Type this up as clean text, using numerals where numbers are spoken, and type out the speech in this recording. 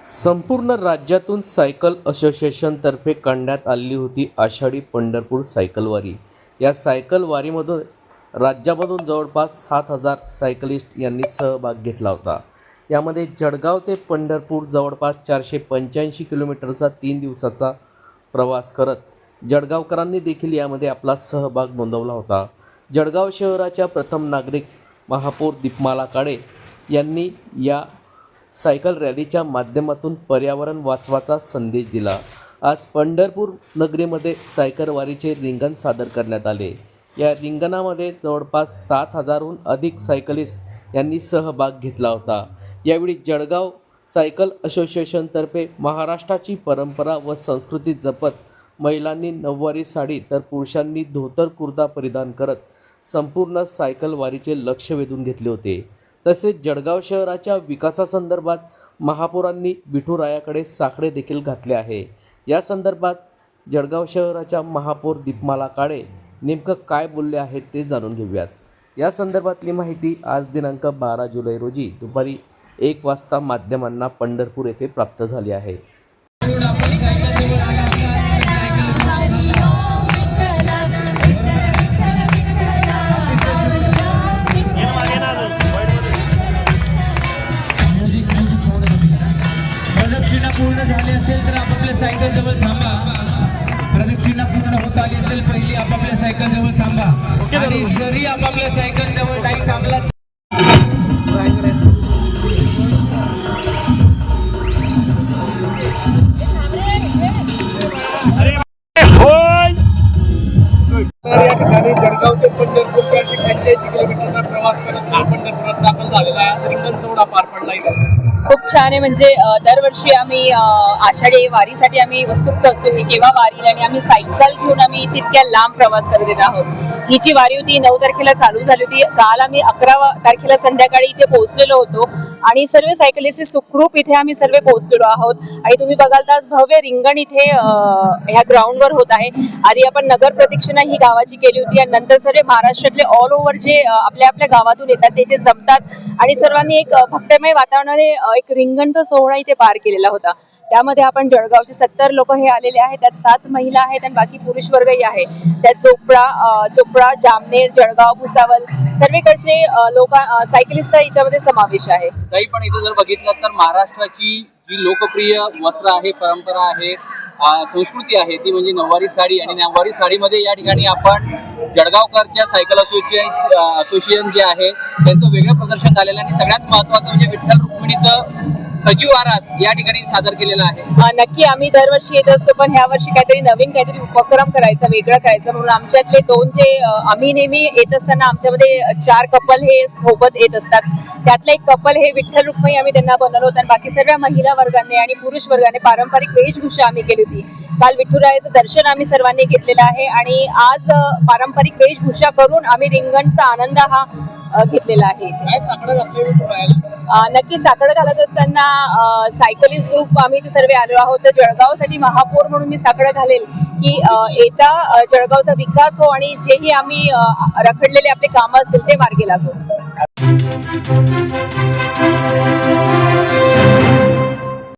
संपूर्ण राज्यातून cycle association तर्फे काढण्यात आली होती आषाढी पंढरपूर सायकल वारी। या सायकल वारीमधून राज्यामधून जवळपास 7,000 सायकलिस्ट यांनी सहभाग घेतला होता। यामध्ये जळगाव ते पंढरपूर जवळपास 485 किलोमीटरचा 3 दिवसाचा प्रवास करत जळगावकरांनी देखील यामध्ये आपला सहभाग नोंदवला होता। जळगाव शहराच्या प्रथम नागरिक महापौर दीपमाला काळे यांनी या सायकल रॅलीच्या माध्यमातून पर्यावरण वाचवाचा संदेश दिला। आज पंढरपूर नगरीमध्ये सायकल वारीचे रिंगण सादर करण्यात आले। या रिंगणामध्ये जवळपास 7,000हून अधिक सायकलिस्ट यांनी सहभाग घेतला होता। यावेळी जळगाव सायकल असोसिएशन तर्फे महाराष्ट्राची परंपरा व संस्कृती जपत महिलांनी नऊवारी साडी तर पुरुषांनी धोतर कुर्ता परिधान करत संपूर्ण सायकल वारीचे लक्ष वेधून घेतले होते। तसेच जळगाव शहराच्या विकासासंदर्भात महापौरांनी विठुरायाकडे साकडे देखील घातले आहे। या संदर्भात जळगाव शहराच्या महापौर दीपमाला काळे नेमकं काय बोलले आहेत ते जाणून घेऊयात। या संदर्भातली माहिती आज दिनांक 12 जुलै रोजी दुपारी 1 वाजता माध्यमांना पंढरपूर येथे प्राप्त झाली आहे। प्रदक्षिणा पूर्ण झाली असेल तर आपापल्या सायकल जवळ थांबा। प्रदक्षिणा पूर्ण होत आली असेल पहिली आपापल्या सायकल जवळ थांबा आणि जरी आपापल्या सायकल जवळ नाही थांबला या ठिकाणी जळगाव ते पंढरपूर 485 किलोमीटरचा प्रवास करत पंढरपुरात दाखल झालेला आहे। आज रिंगण सोहळा पार पडला आहे। खूप छान आहे। म्हणजे दरवर्षी आम्ही आषाढी वारीसाठी आम्ही उत्सुक असतो की केव्हा वारी आणि आम्ही सायकल घेऊन आम्ही तितक्या लांब प्रवास करत येत आहोत। ही जी वारी होती 9 तारखेला चालू झाली होती। काल आम्ही 11 तारखेला संध्याकाळी इथे पोहोचलेलो होतो आणि सर्व सायकलिस्ट सुखरूप इथे आम्ही सर्व पोहोचलेलो आहोत। आणि तुम्ही बघाल तर आज भव्य रिंगण इथे ह्या ग्राउंडवर होत आहे। आधी आपण नगर प्रदक्षिणा ही गावाची केली होती आणि नंतर सर्व महाराष्ट्रातले ऑल ओव्हर जे आपल्या आपल्या गावातून येतात ते इथे जमतात आणि सर्वांनी एक भक्तिमय वातावरणाने एक रिंगणचा सोहळा इथे पार केलेला होता। त्यामध्ये आपण जळगावचे 70 लोक हे आलेले आहेत। त्यात 7 महिला आहेत आणि बाकी पुरुष वर्गही आहे। त्यात चोपडा, जामनेर, जळगाव, भुसावळ सर्वेकडचे लोक सायकलिस्ट याच्यामध्ये समावेश आहे। काही पण इथे जर बघितलं तर महाराष्ट्राची जी लोकप्रिय वस्त्र आहे, परंपरा आहे, संस्कृती आहे ती म्हणजे नऊवारी साडी आणि नऊवारी साडीमध्ये या ठिकाणी आपण जळगावकरच्या सायकल असोसिएशन जे आहे त्यांचं वेगळं प्रदर्शन झालेलं आणि सगळ्यात महत्त्वाचं म्हणजे विठ्ठल रुक्मिणीचं सजीव आरास या ठिकाणी सादर केलेला आहे। नक्की आम्ही दरवर्षी येत असतो पण ह्या वर्षी काहीतरी उपक्रम करायचा, वेगळं करायचं म्हणून आमच्यातले 2 जे आम्ही नेहमी येत असताना आमच्यामध्ये 4 कपल हे सोबत येत असतात। त्यातलं एक कपल हे विठ्ठल रुक्मिणी आम्ही त्यांना बनवलं होतं आणि बाकी सर्व महिला वर्गाने आणि पुरुष वर्गाने पारंपरिक वेशभूषा आम्ही केली होती। काल विठुरायाचं दर्शन आम्ही सर्वांनी घेतलेलं आहे आणि आज पारंपरिक वेशभूषा करून आम्ही रिंगणचा आनंद हा घेतलेला आहे। नक्की साकडं घालत असताना सायकलिस्ट ग्रुप आम्ही ते सर्व आलो आहोत। तर जळगावसाठी महापौर म्हणून मी साकडं घालेल की येता जळगावचा विकास हो आणि जेही आम्ही रखडलेले आपले कामं असतील ते मार्गी लागो।